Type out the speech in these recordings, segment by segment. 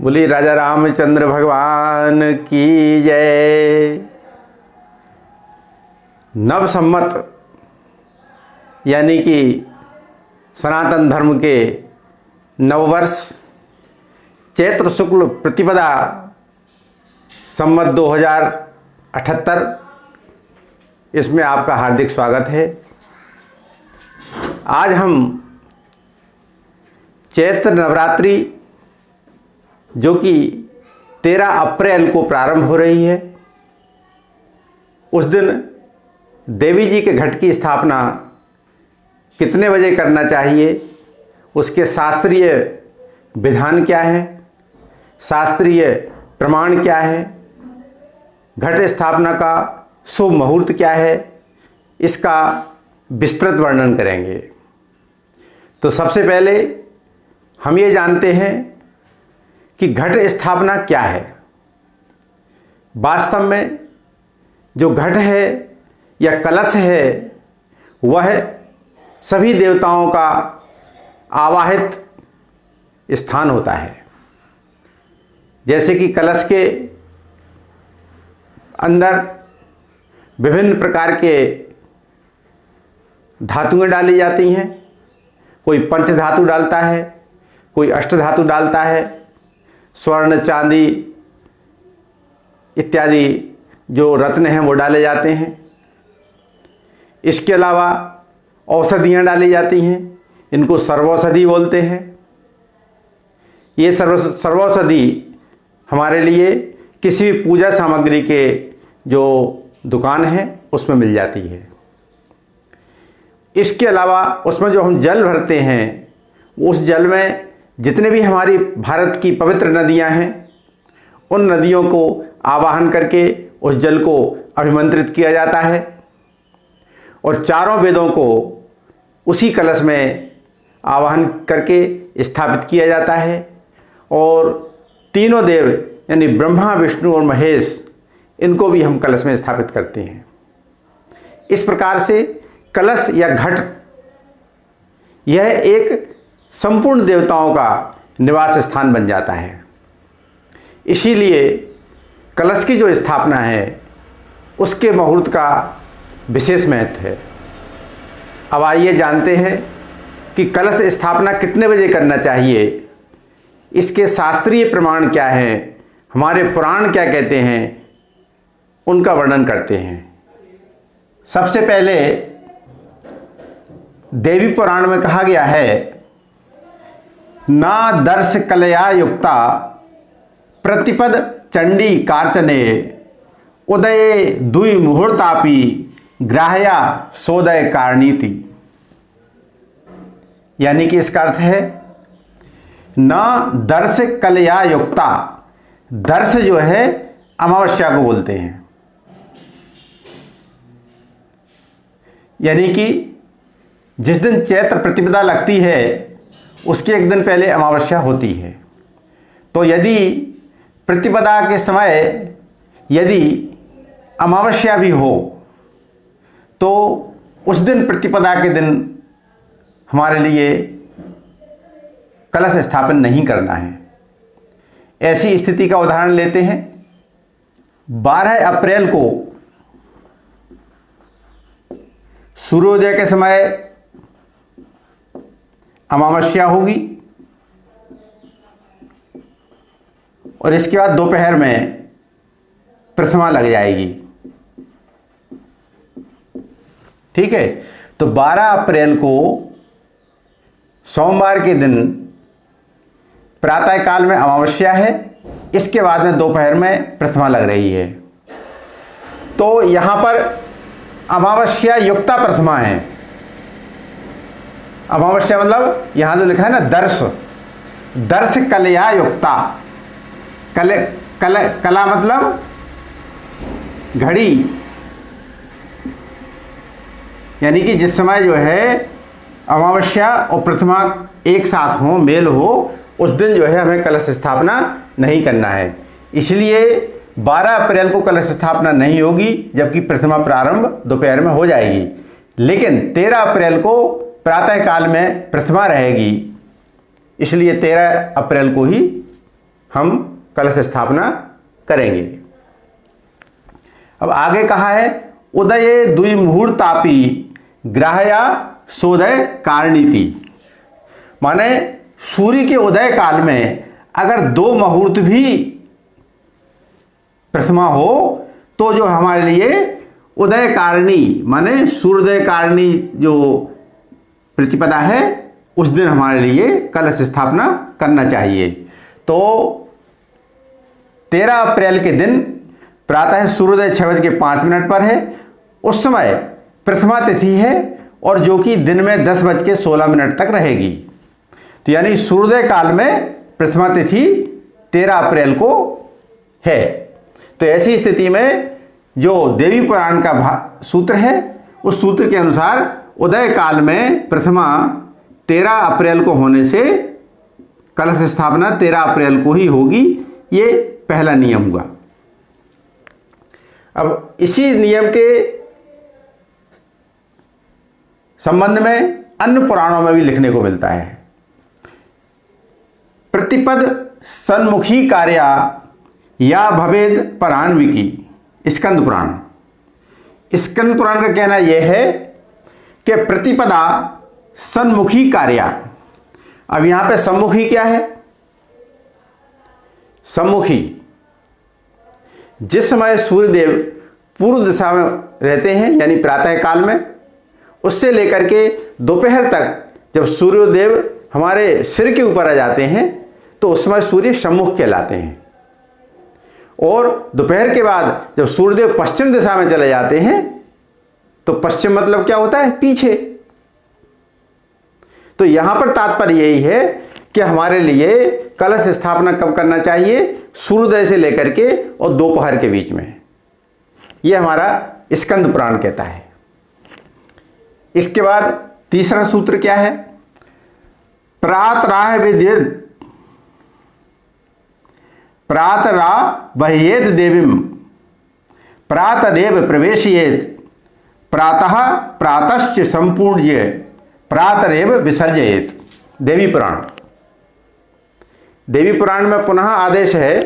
बोली राजा रामचंद्र भगवान की जय। नव संवत यानी कि सनातन धर्म के नववर्ष चैत्र शुक्ल प्रतिपदा संवत 2078 इसमें आपका हार्दिक स्वागत है। आज हम चैत्र नवरात्रि जो कि 13 अप्रैल को प्रारंभ हो रही है, उस दिन देवी जी के घट की स्थापना कितने बजे करना चाहिए, उसके शास्त्रीय विधान क्या है, शास्त्रीय प्रमाण क्या है, घट स्थापना का शुभ मुहूर्त क्या है, इसका विस्तृत वर्णन करेंगे। तो सबसे पहले हम ये जानते हैं कि घट स्थापना क्या है। वास्तव में जो घट है या कलश है वह सभी देवताओं का आवाहित स्थान होता है। जैसे कि कलश के अंदर विभिन्न प्रकार के धातुएं डाली जाती हैं, कोई पंच धातु डालता है, कोई अष्ट धातु डालता है, स्वर्ण चांदी इत्यादि जो रत्न हैं वो डाले जाते हैं। इसके अलावा औषधियाँ डाली जाती हैं, इनको सर्वौषधि बोलते हैं। ये सर्वौषधि हमारे लिए किसी भी पूजा सामग्री के जो दुकान है उसमें मिल जाती है। इसके अलावा उसमें जो हम जल भरते हैं, उस जल में जितने भी हमारी भारत की पवित्र नदियां हैं उन नदियों को आवाहन करके उस जल को अभिमंत्रित किया जाता है और चारों वेदों को उसी कलश में आवाहन करके स्थापित किया जाता है और तीनों देव यानी ब्रह्मा, विष्णु और महेश, इनको भी हम कलश में स्थापित करते हैं। इस प्रकार से कलश या घट यह एक संपूर्ण देवताओं का निवास स्थान बन जाता है। इसीलिए कलश की जो स्थापना है उसके मुहूर्त का विशेष महत्व है। अब आइए जानते हैं कि कलश स्थापना कितने बजे करना चाहिए, इसके शास्त्रीय प्रमाण क्या हैं, हमारे पुराण क्या कहते हैं, उनका वर्णन करते हैं। सबसे पहले देवी पुराण में कहा गया है, ना दर्श कलया युक्ता प्रतिपद चंडी कार्चने उदय दुई मुहूर्तापि ग्राह्या सोदय कारणीति। यानी कि इसका अर्थ है ना दर्श कलया युक्ता, दर्श जो है अमावस्या को बोलते हैं, यानी कि जिस दिन चैत्र प्रतिपदा लगती है उसके एक दिन पहले अमावस्या होती है। तो यदि प्रतिपदा के समय यदि अमावस्या भी हो तो उस दिन प्रतिपदा के दिन हमारे लिए कलश स्थापन नहीं करना है। ऐसी स्थिति का उदाहरण लेते हैं। 12 अप्रैल को सूर्योदय के समय अमावस्या होगी और इसके बाद दोपहर में प्रथमा लग जाएगी। ठीक है, तो 12 अप्रैल को सोमवार के दिन प्रातः काल में अमावस्या है, इसके बाद में दोपहर में प्रथमा लग रही है। तो यहां पर अमावस्या युक्ता प्रथमा है। अमावस्या मतलब यहां जो लिखा है ना दर्श, दर्श कलया युक्ता। कला मतलब घड़ी, यानी कि जिस समय जो है अमावस्या और प्रथमा एक साथ हो, मेल हो, उस दिन जो है हमें कलश स्थापना नहीं करना है। इसलिए 12 अप्रैल को कलश स्थापना नहीं होगी, जबकि प्रथमा प्रारंभ दोपहर में हो जाएगी। लेकिन 13 अप्रैल को प्रातः काल में प्रथमा रहेगी, इसलिए 13 अप्रैल को ही हम कलश स्थापना करेंगे। अब आगे कहा है उदये द्विमुहूर्तापि ग्राह्या सोदय कारणीति, माने सूर्य के उदय काल में अगर 2 मुहूर्त भी प्रथमा हो तो जो हमारे लिए उदय कारिणी माने सूर्योदय कारिणी जो प्रतिपदा है उस दिन हमारे लिए कलश स्थापना करना चाहिए। तो 13 अप्रैल के दिन प्रातः सूर्योदय 6:05 पर है, उस समय प्रथमा तिथि है और जो कि दिन में 10:16 तक रहेगी। तो यानी सूर्योदय काल में प्रथमा तिथि 13 अप्रैल को है। तो ऐसी स्थिति में जो देवी पुराण का सूत्र है उस सूत्र के अनुसार उदय काल में प्रथमा 13 अप्रैल को होने से कलश स्थापना 13 अप्रैल को ही होगी। ये पहला नियम हुआ। अब इसी नियम के संबंध में अन्य पुराणों में भी लिखने को मिलता है। प्रतिपद सन्मुखी कार्या या भवेद परान्विकी, स्कंद पुराण। स्कंद पुराण का कहना यह है कि प्रतिपदा सन्मुखी कार्या। अब यहां पे सम्मुखी क्या है? सम्मुखी जिस समय सूर्यदेव पूर्व दिशा में रहते हैं यानी प्रातः काल में, उससे लेकर के दोपहर तक जब सूर्यदेव हमारे सिर के ऊपर आ जाते हैं तो उस समय सूर्य सम्मुख कहलाते हैं। और दोपहर के बाद जब सूर्यदेव पश्चिम दिशा में चले जाते हैं तो पश्चिम मतलब क्या होता है? पीछे। तो यहां पर तात्पर्य यही है कि हमारे लिए कलश स्थापना कब करना चाहिए? सूर्योदय से लेकर के और दोपहर के बीच में। यह हमारा स्कंद पुराण कहता है। इसके बाद तीसरा सूत्र क्या है? प्रातराह विद्येद प्रातरा बह्येद देवीम प्रातरेव प्रवेशयेत प्रातः प्रातश्च संपूज्य प्रातरेव विसर्जयेत। देवी पुराण। देवी पुराण में पुनः आदेश है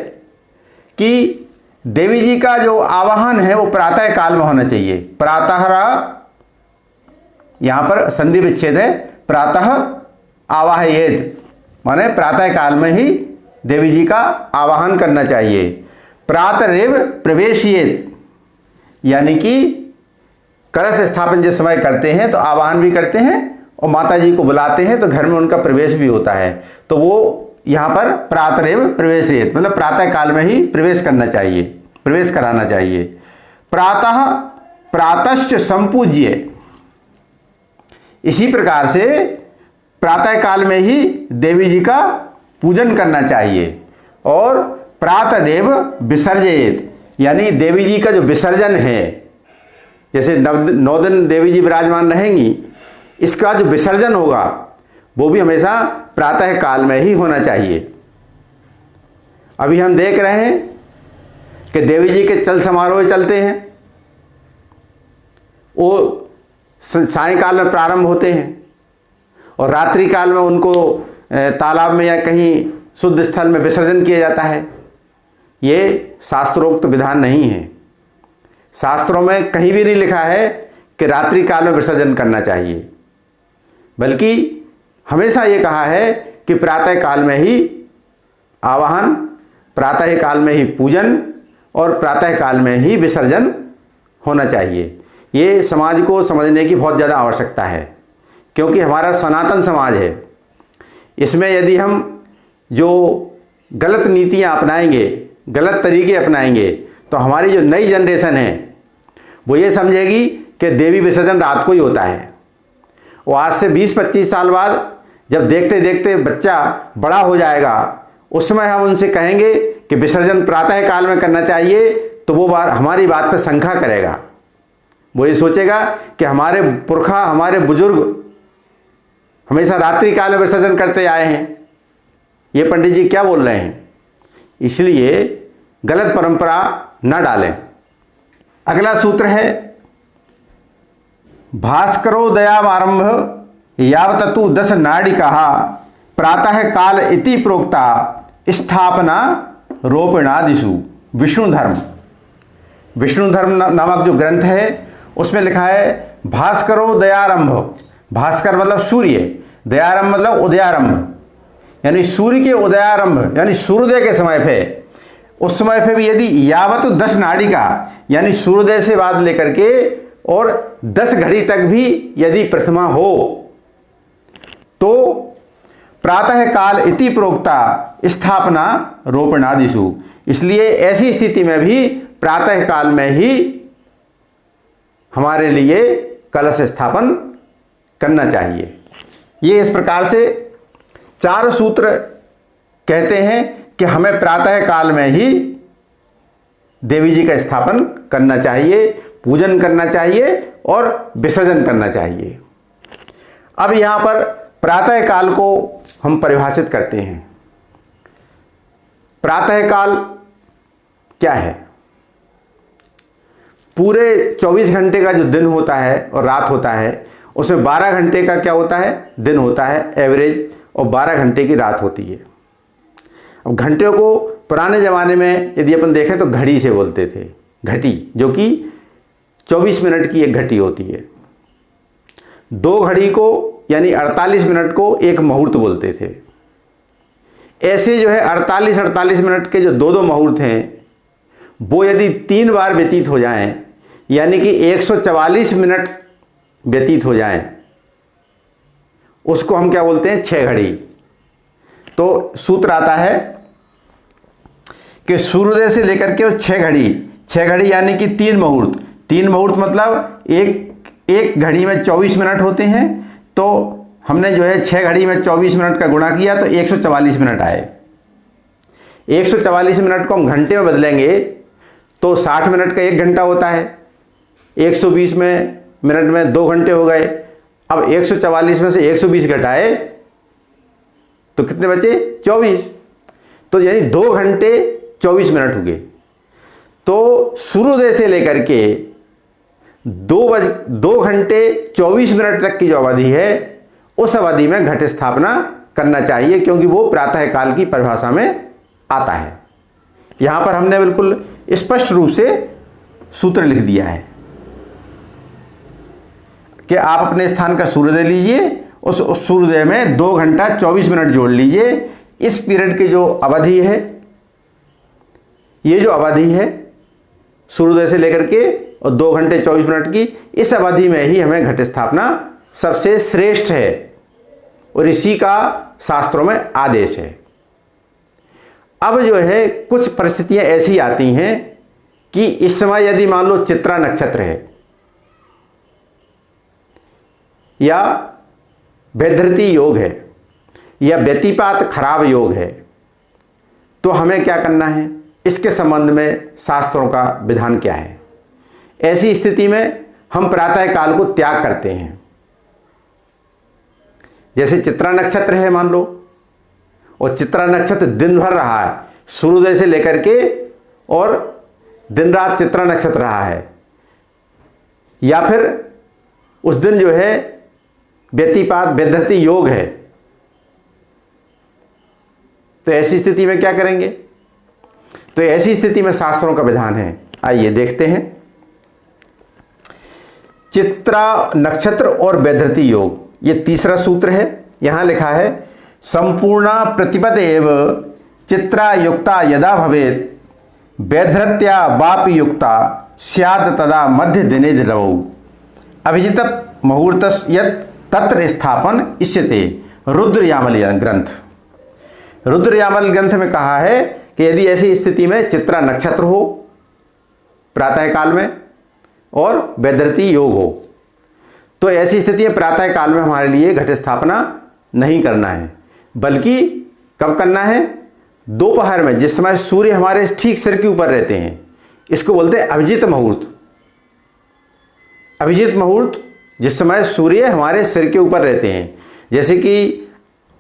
कि देवी जी का जो आवाहन है वो प्रातः काल में होना चाहिए। प्रातः, यहां पर संधि विच्छेद है, प्रातः आवाहयेत माने प्रातः काल में ही देवी जी का आवाहन करना चाहिए। प्रातरेव प्रवेशयेत यानी कि कलश स्थापन जिस समय करते हैं तो आवाहन भी करते हैं और माता जी को बुलाते हैं तो घर में उनका प्रवेश भी होता है। तो वो यहां पर प्रातरेव प्रवेशयेत मतलब प्रातः काल में ही प्रवेश करना चाहिए, प्रवेश कराना चाहिए। प्रातः प्रातश्च संपूज्य, इसी प्रकार से प्रातः काल में ही देवी जी का पूजन करना चाहिए। और प्रातरेव विसर्जयेत यानी देवी जी का जो विसर्जन है, जैसे 9 दिन देवी जी विराजमान रहेंगी, इसका जो विसर्जन होगा वो भी हमेशा प्रातः काल में ही होना चाहिए। अभी हम देख रहे हैं कि देवी जी के चल समारोह चलते हैं, वो सायंकाल में प्रारंभ होते हैं और रात्रि काल में उनको तालाब में या कहीं शुद्ध स्थल में विसर्जन किया जाता है। ये शास्त्रोक्त विधान नहीं है। शास्त्रों में कहीं भी नहीं लिखा है कि रात्रि काल में विसर्जन करना चाहिए, बल्कि हमेशा ये कहा है कि प्रातः काल में ही आवाहन, प्रातः काल में ही पूजन और प्रातः काल में ही विसर्जन होना चाहिए। ये समाज को समझने की बहुत ज़्यादा आवश्यकता है, क्योंकि हमारा सनातन समाज है। इसमें यदि हम जो गलत नीतियाँ अपनाएंगे, गलत तरीके अपनाएंगे, तो हमारी जो नई जनरेशन है वो ये समझेगी कि देवी विसर्जन रात को ही होता है। वो आज से 20-25 साल बाद जब देखते देखते बच्चा बड़ा हो जाएगा, उस समय हम उनसे कहेंगे कि विसर्जन प्रातः काल में करना चाहिए, तो वो हमारी बात पर शंका करेगा। वो ये सोचेगा कि हमारे पुरखा, हमारे बुजुर्ग हमेशा रात्रि काल में विसर्जन करते आए हैं, ये पंडित जी क्या बोल रहे हैं। इसलिए गलत परंपरा न डालें। अगला सूत्र है भास्करोदयामारंभ यावततु 10 नाड़िका प्रातः काल इति प्रोक्ता स्थापना रोपणादिषु विष्णु धर्म नामक जो ग्रंथ है उसमें लिखा है भास्करो दयारंभ। भास्कर मतलब सूर्य, दयारंभ मतलब उदयारंभ, यानी सूर्य के उदयारंभ यानी सूर्योदय के समय पे, उस समय पे भी यदि यावत 10 नाड़िका यानी सूर्योदय से बाद लेकर के और 10 घड़ी तक भी यदि प्रथमा हो तो प्रातः काल इति प्रोक्ता स्थापना रोपणादिषु। इसलिए ऐसी स्थिति में भी प्रातः काल में ही हमारे लिए कलश स्थापन करना चाहिए। ये इस प्रकार से 4 सूत्र कहते हैं कि हमें प्रातः काल में ही देवी जी का स्थापन करना चाहिए, पूजन करना चाहिए और विसर्जन करना चाहिए। अब यहां पर प्रातः काल को हम परिभाषित करते हैं। प्रातः काल क्या है? पूरे 24 घंटे का जो दिन होता है और रात होता है उसमें 12 घंटे का क्या होता है? दिन होता है एवरेज, और 12 घंटे की रात होती है। अब घंटे को पुराने ज़माने में यदि अपन देखें तो घड़ी से बोलते थे, घटी, जो कि 24 मिनट की एक घटी होती है। 2 घड़ी को यानी 48 मिनट को एक मुहूर्त बोलते थे। ऐसे जो है 48 मिनट के जो 2 मुहूर्त हैं वो यदि 3 बार व्यतीत हो जाएं यानी कि 144 मिनट व्यतीत हो जाएं, उसको हम क्या बोलते हैं? 6 घड़ी। तो सूत्र आता है कि सूर्योदय से लेकर के 6 घड़ी यानी कि 3 मुहूर्त। 3 मुहूर्त मतलब एक घड़ी में 24 मिनट होते हैं, तो हमने जो है 6 घड़ी में 24 मिनट का गुणा किया तो 144 मिनट आए। 144 मिनट को हम घंटे में बदलेंगे तो 60 मिनट का 1 घंटा होता है। 120 मिनट में 2 घंटे हो गए। अब 144 में से 120 घटाए तो कितने बचे? 24। तो यानी 2 घंटे 24 मिनट हो गए। तो सूर्योदय से लेकर के 2 घंटे 24 मिनट तक की जो अवधि है उस अवधि में घट स्थापना करना चाहिए, क्योंकि वो प्रातः काल की परिभाषा में आता है। यहां पर हमने बिल्कुल स्पष्ट रूप से सूत्र लिख दिया है कि आप अपने स्थान का सूर्योदय लीजिए, उस सूर्योदय में 2 घंटा 24 मिनट जोड़ लीजिए। इस पीरियड की जो अवधि है, ये जो अवधि है सूर्योदय से लेकर के और 2 घंटे 24 मिनट की, इस अवधि में ही हमें घट स्थापना सबसे श्रेष्ठ है और इसी का शास्त्रों में आदेश है। अब जो है कुछ परिस्थितियां ऐसी आती हैं कि इस समय यदि मान लो चित्रा नक्षत्र है या वैधृति योग है या व्यतिपात खराब योग है, तो हमें क्या करना है? इसके संबंध में शास्त्रों का विधान क्या है? ऐसी स्थिति में हम प्रातः काल को त्याग करते हैं। जैसे चित्रा नक्षत्र है मान लो, और चित्रा नक्षत्र दिन भर रहा है, सूर्योदय से लेकर के और दिन रात चित्रा नक्षत्र रहा है, या फिर उस दिन जो है व्यतिपात वैधृति योग है, तो ऐसी स्थिति में क्या करेंगे? तो ऐसी स्थिति में शास्त्रों का विधान है। आइए देखते हैं। चित्रा नक्षत्र और वैधृति योग, ये तीसरा सूत्र है। यहां लिखा है संपूर्णा प्रतिपद एव चित्रा युक्ता यदा भवेत वैधृत्या वापि युक्ता स्याद तदा मध्य दिने दिनौ अभिजित मुहूर्त यत् तत्र स्थापन इष्यते। रुद्रयामल ग्रंथ, रुद्रयामल ग्रंथ में कहा है कि यदि ऐसी स्थिति में चित्रा नक्षत्र हो प्रातः काल में और वैधृति योग हो, तो ऐसी स्थिति में प्रातः काल में हमारे लिए घट स्थापना नहीं करना है, बल्कि कब करना है? दोपहर में, जिस समय सूर्य हमारे ठीक सिर के ऊपर रहते हैं। इसको बोलते हैं अभिजित मुहूर्त। अभिजित मुहूर्त जिस समय सूर्य हमारे सिर के ऊपर रहते हैं, जैसे कि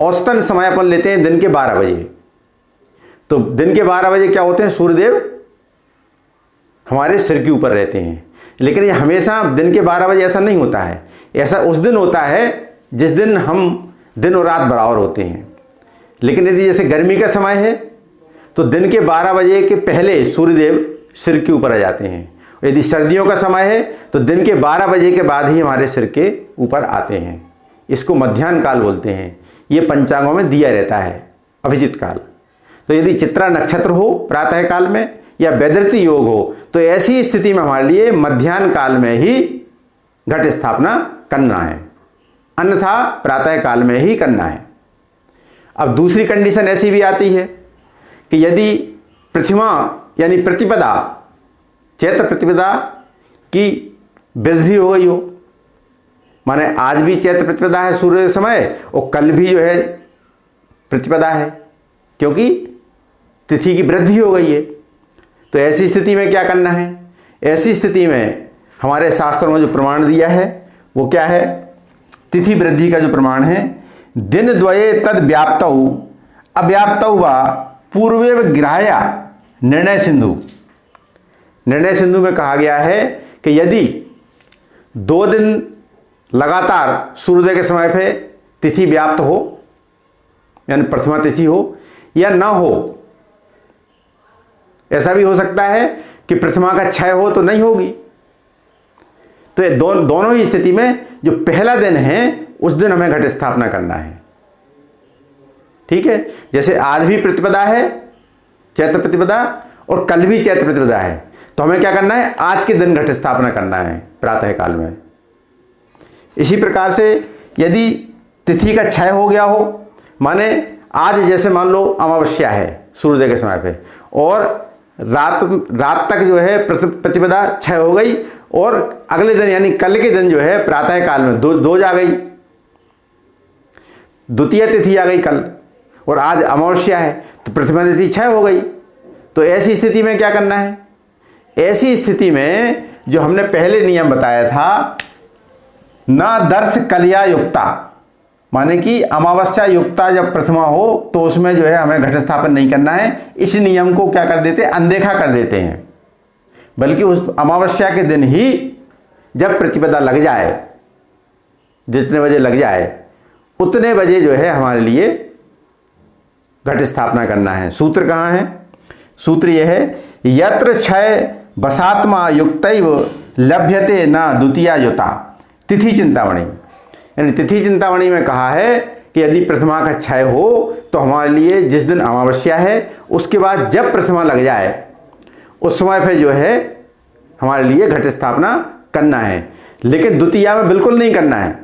औसतन समय अपन लेते हैं दिन के 12 बजे, तो दिन के 12 बजे क्या होते हैं? सूर्यदेव हमारे सिर के ऊपर रहते हैं। लेकिन ये हमेशा दिन के 12 बजे ऐसा नहीं होता है। ऐसा उस दिन होता है जिस दिन हम दिन और रात बराबर होते हैं। लेकिन यदि जैसे गर्मी का समय है तो दिन के 12 बजे के पहले सूर्यदेव सिर के ऊपर आ जाते हैं। यदि सर्दियों का समय है तो दिन के 12 बजे के बाद ही हमारे सिर के ऊपर आते हैं। इसको मध्याह्न काल बोलते हैं। ये पंचांगों में दिया रहता है, अभिजित काल। तो यदि चित्रा नक्षत्र हो प्रातः काल में या वैदृति योग हो तो ऐसी स्थिति में हमारे लिए मध्याह्न काल में ही घट स्थापना करना है, अन्यथा प्रातः काल में ही करना है। अब दूसरी कंडीशन ऐसी भी आती है कि यदि प्रतिमा यानी प्रतिपदा, चैत्र प्रतिपदा की वृद्धि हो गई हो, माने आज भी चैत्र प्रतिपदा है सूर्य समय और कल भी जो है प्रतिपदा है, क्योंकि तिथि की वृद्धि हो गई है। तो ऐसी स्थिति में क्या करना है? ऐसी स्थिति में हमारे शास्त्रों में जो प्रमाण दिया है वो क्या है? तिथि वृद्धि का जो प्रमाण है, दिन द्वये तद व्याप्तौ अव्याप्तौ वा पूर्वेव ग्राह्या निर्णय सिंधु। निर्णय सिंधु में कहा गया है कि यदि 2 दिन लगातार सूर्योदय के समय पे तिथि व्याप्त हो, यानी प्रथमा तिथि हो या ना हो, ऐसा भी हो सकता है कि प्रथमा का क्षय हो तो नहीं होगी। तो ये दोनों ही स्थिति में जो पहला दिन है उस दिन हमें घट स्थापना करना है। ठीक है, जैसे आज भी प्रतिपदा है चैत्र प्रतिपदा और कल भी चैत्र प्रतिपदा है, तो हमें क्या करना है? आज के दिन घट स्थापना करना है प्रातः काल में। इसी प्रकार से यदि तिथि का क्षय हो गया हो, माने आज जैसे मान लो अमावस्या है सूर्योदय के समय पे और रात तक जो है प्रतिपदा क्षय हो गई और अगले दिन यानी कल के दिन जो है प्रातः काल में दो आ गई, द्वितीय तिथि आ गई कल और आज अमावस्या है, तो प्रथमा तिथि क्षय हो गई। तो ऐसी स्थिति में क्या करना है? ऐसी स्थिति में जो हमने पहले नियम बताया था, ना दर्श कलिया युक्ता, माने कि अमावस्या युक्ता जब प्रथमा हो तो उसमें जो है हमें घट स्थापन नहीं करना है। इस नियम को क्या कर देते हैं? अनदेखा कर देते हैं। बल्कि उस अमावस्या के दिन ही जब प्रतिपदा लग जाए, जितने बजे लग जाए उतने बजे जो है हमारे लिए घट स्थापना करना है। सूत्र कहाँ है? सूत्र यह है, यत्र क्षय बसात्मा युक्तैव लभ्यते न द्वितीया युता तिथि चिंतामणि। यानी तिथि चिंतामणि में कहा है कि यदि प्रथमा का क्षय हो तो हमारे लिए जिस दिन अमावस्या है उसके बाद जब प्रथमा लग जाए उस समय पे जो है हमारे लिए घट स्थापना करना है। लेकिन द्वितीया में बिल्कुल नहीं करना है।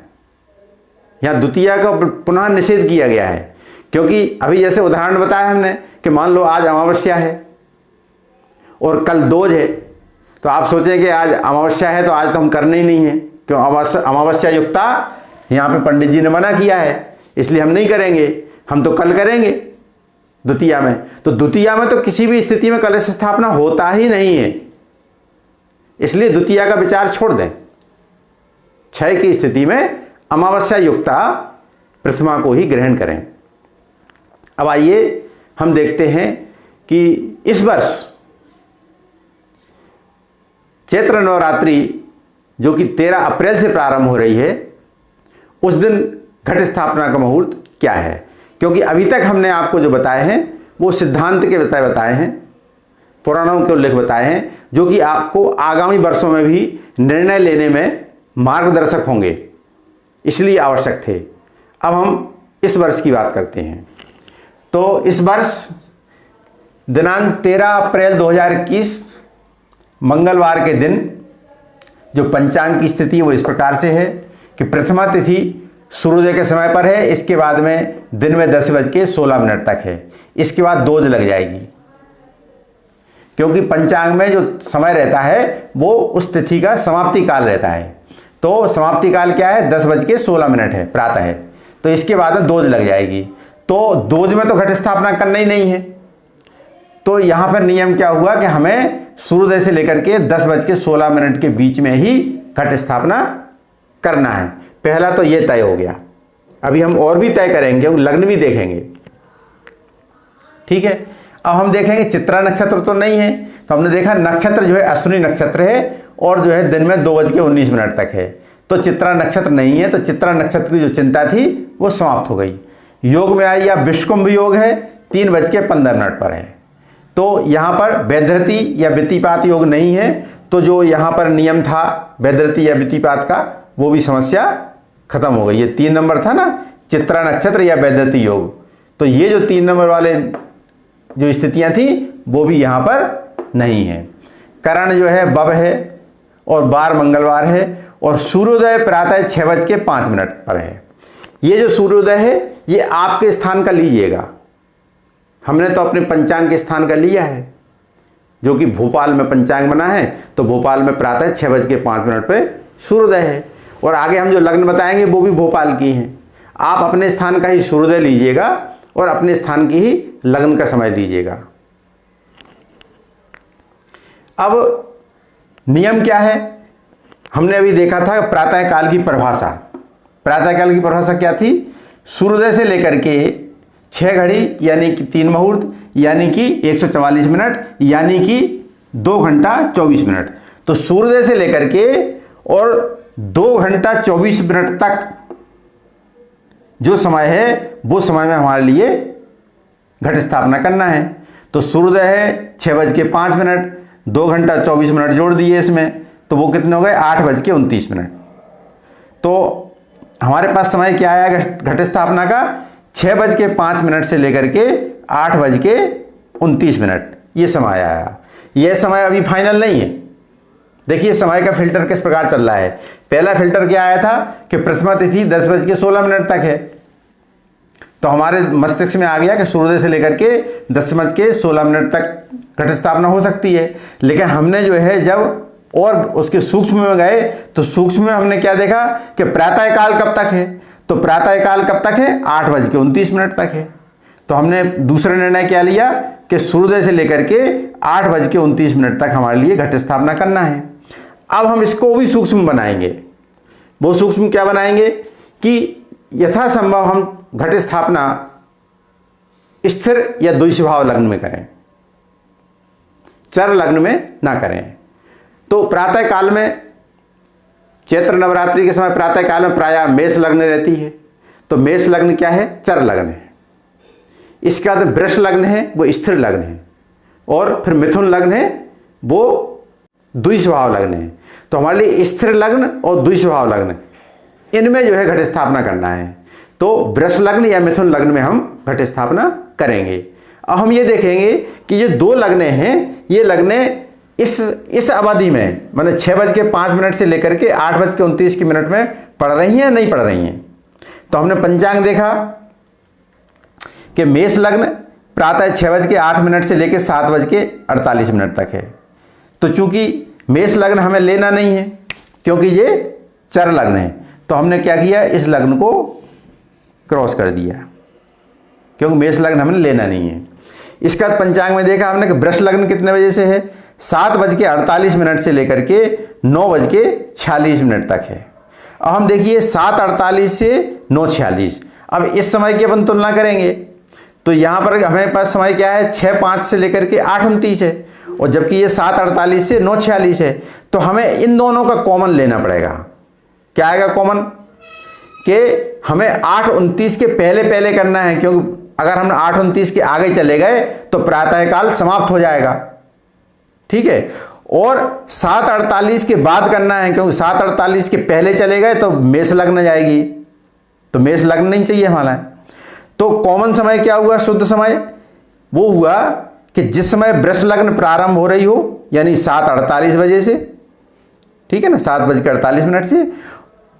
यहाँ द्वितीया का पुनः निषेध किया गया है, क्योंकि अभी जैसे उदाहरण बताया हमने कि मान लो आज अमावस्या है और कल दोज है, तो आप सोचें कि आज अमावस्या है तो आज तो हम करने ही नहीं है, क्यों? अमावस्या युक्ता यहाँ पे पंडित जी ने मना किया है, इसलिए हम नहीं करेंगे, हम तो कल करेंगे द्वितीया में। तो द्वितीया में तो किसी भी स्थिति में कलश स्थापना होता ही नहीं है, इसलिए द्वितीया का विचार छोड़ दें। क्षय की स्थिति में अमावस्या युक्ता प्रथमा को ही ग्रहण करें। अब आइए हम देखते हैं कि इस वर्ष चैत्र नवरात्रि जो कि 13 अप्रैल से प्रारंभ हो रही है, उस दिन घट स्थापना का मुहूर्त क्या है? क्योंकि अभी तक हमने आपको जो बताए हैं वो सिद्धांत के बताए हैं, पुराणों के उल्लेख बताए हैं, जो कि आपको आगामी वर्षों में भी निर्णय लेने में मार्गदर्शक होंगे, इसलिए आवश्यक थे। अब हम इस वर्ष की बात करते हैं। तो इस वर्ष दिनांक 13 अप्रैल 2021 मंगलवार के दिन जो पंचांग की स्थिति है वो इस प्रकार से है कि प्रथमा तिथि सूर्योदय के समय पर है, इसके बाद में दिन में 10:16 तक है, इसके बाद दोज लग जाएगी। क्योंकि पंचांग में जो समय रहता है वो उस तिथि का समाप्ति काल रहता है। तो समाप्ति काल क्या है? 10:16 है प्रातः, तो इसके बाद में दोज लग जाएगी। तो दोज में तो घट स्थापना करना ही नहीं है। तो यहाँ पर नियम क्या हुआ कि हमें सूर्योदय से लेकर के 10:16 के बीच में ही घट स्थापना करना है। पहला तो ये तय हो गया। अभी हम और भी तय करेंगे, लग्न भी देखेंगे। ठीक है, अब हम देखेंगे चित्रा नक्षत्र तो नहीं है, तो हमने देखा नक्षत्र जो है अश्विनी नक्षत्र है और जो है दिन में 2:19 तक है। तो चित्रा नक्षत्र नहीं है, तो चित्रा नक्षत्र की जो चिंता थी वो समाप्त हो गई। योग में आई या विश्वकुंभ योग है, 3:15 पर है। तो यहाँ पर वैधृति या व्यतिपात योग नहीं है, तो जो यहाँ पर नियम था वैधृति या व्यतिपात का वो भी समस्या खत्म हो गई। ये 3 नंबर था ना, चित्रा नक्षत्र या वैधृति योग, तो ये जो 3 नंबर वाले जो स्थितियां थी वो भी यहाँ पर नहीं है। करण जो है बब है और बार मंगलवार है और सूर्योदय प्रातः 6:05 पर है। ये जो सूर्योदय है ये आपके स्थान का लीजिएगा, हमने तो अपने पंचांग के स्थान का लिया है, जो कि भोपाल में पंचांग बना है, तो भोपाल में प्रातः 6:05 पर सूर्योदय है और आगे हम जो लग्न बताएंगे वो भी भोपाल की हैं। आप अपने स्थान का ही सूर्योदय लीजिएगा और अपने स्थान की ही लग्न का समय लीजिएगा। अब नियम क्या है, हमने अभी देखा था प्रातः काल की परिभाषा। प्रातः काल की परिभाषा क्या थी, सूर्योदय से लेकर के 6 घड़ी यानी कि 3 मुहूर्त यानी कि 144 मिनट यानी कि 2 घंटा 24 मिनट। तो सूर्योदय से लेकर के और 2 घंटा 24 मिनट तक जो समय है वो समय में हमारे लिए घट स्थापना करना है। तो सूर्योदय है 6:05, 2 घंटा 24 मिनट जोड़ दिए इसमें, तो वो कितने हो गए 8:29। तो हमारे पास समय क्या आया घट स्थापना का, 6:05 से लेकर के 8:29 ये समय आया। यह समय अभी फाइनल नहीं है। देखिए समय का फिल्टर किस प्रकार चल रहा है। पहला फिल्टर क्या आया था कि प्रथमा तिथि 10:16 तक है, तो हमारे मस्तिष्क में आ गया कि सूर्योदय से लेकर के 10:16 तक घट स्थापना हो सकती है। लेकिन हमने जो है जब और उसके सूक्ष्म में गए तो सूक्ष्म में हमने क्या देखा कि प्रातः काल कब तक है, तो प्रातः काल कब तक है 8:29 तक है। तो हमने दूसरा निर्णय क्या लिया कि सूर्योदय से लेकर के 8:29 तक हमारे लिए घट स्थापना करना है। अब हम इसको भी सूक्ष्म बनाएंगे। वो सूक्ष्म क्या बनाएंगे कि यथासंभव हम घट स्थापना स्थिर या द्विस्वभाव लग्न में करें, चर लग्न में ना करें। तो प्रातः काल में चैत्र नवरात्रि के समय प्रातः काल में प्रायः मेष लग्न रहती है, तो मेष लग्न क्या है, चर लग्न है। इसके बाद वृष लग्न है वो स्थिर लग्न है, और फिर मिथुन लग्न है वो द्विस्वभाव लग्न है। तो हमारे लिए स्थिर लग्न और द्विस्वभाव लग्न इनमें जो है घट स्थापना करना है। तो वृष लग्न या मिथुन लग्न में हम घट स्थापना करेंगे। अब हम ये देखेंगे कि ये 2 लग्नें हैं, ये लग्नें इस अवधि में मतलब 6:05 से लेकर के 8:29 में पड़ रही हैं नहीं पड़ रही हैं। तो हमने पंचांग देखा कि मेष लग्न प्रातः 6:08 से लेकर 7:48 तक है। तो चूंकि मेष लग्न हमें लेना नहीं है क्योंकि ये चर लग्न है, तो हमने क्या किया, इस लग्न को क्रॉस कर दिया क्योंकि मेष लग्न हमें लेना नहीं है। इसका पंचांग में देखा हमने कि वृष लग्न कितने बजे से है, 7:48 से लेकर के 9:46 तक है। अब हम देखिए 7:48 से 9:46, अब इस समय की अपन तुलना करेंगे तो यहाँ पर हमारे पास समय क्या है 6:05 से लेकर के 8:29 है, और जबकि ये 7:48 से 9:46 है। तो हमें इन दोनों का कॉमन लेना पड़ेगा। क्या आएगा कॉमन, कि हमें 8:29 के पहले पहले करना है, क्योंकि अगर हम 8:29 के आगे चले गए तो प्रातः काल समाप्त हो जाएगा, ठीक है। और 7:48 के बाद करना है, क्योंकि 7:48 के पहले चले गए तो मेष लग्न जाएगी, तो मेष लग्न नहीं चाहिए हमारा। तो कॉमन समय क्या हुआ, शुद्ध समय वो हुआ कि जिस समय वृष लग्न प्रारंभ हो रही हो, यानी 7:48 बजे से, ठीक है ना, 7:48 से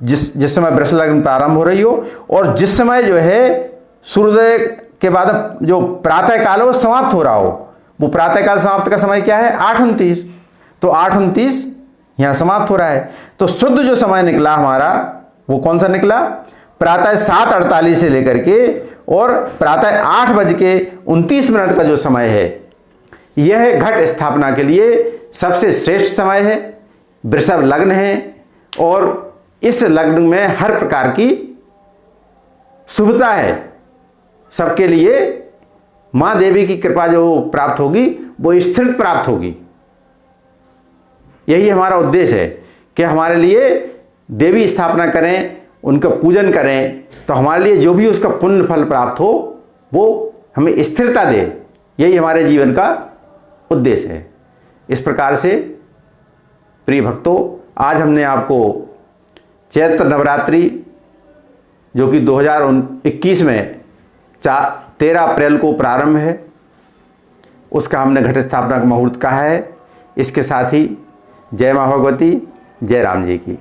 जिस समय वृष लग्न प्रारंभ हो रही हो, और जिस समय जो है सूर्योदय के बाद जो प्रातः काल है वो समाप्त हो रहा हो, वो प्रातः काल समाप्त का समय क्या है 8:29, तो 8:29 यहां समाप्त हो रहा है। तो शुद्ध जो समय निकला हमारा वो कौन सा निकला, प्रातः 7:48 से लेकर के और प्रातः 8:29 का जो समय है, यह घट स्थापना के लिए सबसे श्रेष्ठ समय है। वृषभ लग्न है और इस लग्न में हर प्रकार की शुभता है, सबके लिए मां देवी की कृपा जो प्राप्त होगी वो स्थिर प्राप्त होगी। यही हमारा उद्देश्य है कि हमारे लिए देवी स्थापना करें, उनका पूजन करें, तो हमारे लिए जो भी उसका पुण्य फल प्राप्त हो वो हमें स्थिरता दे। यही हमारे जीवन का उद्देश्य है। इस प्रकार से प्रिय भक्तों, आज हमने आपको चैत्र नवरात्रि जो कि 2021 में 13 अप्रैल को प्रारंभ है, उसका हमने घट स्थापना का मुहूर्त कहा है। इसके साथ ही जय माँ भगवती, जय राम जी की।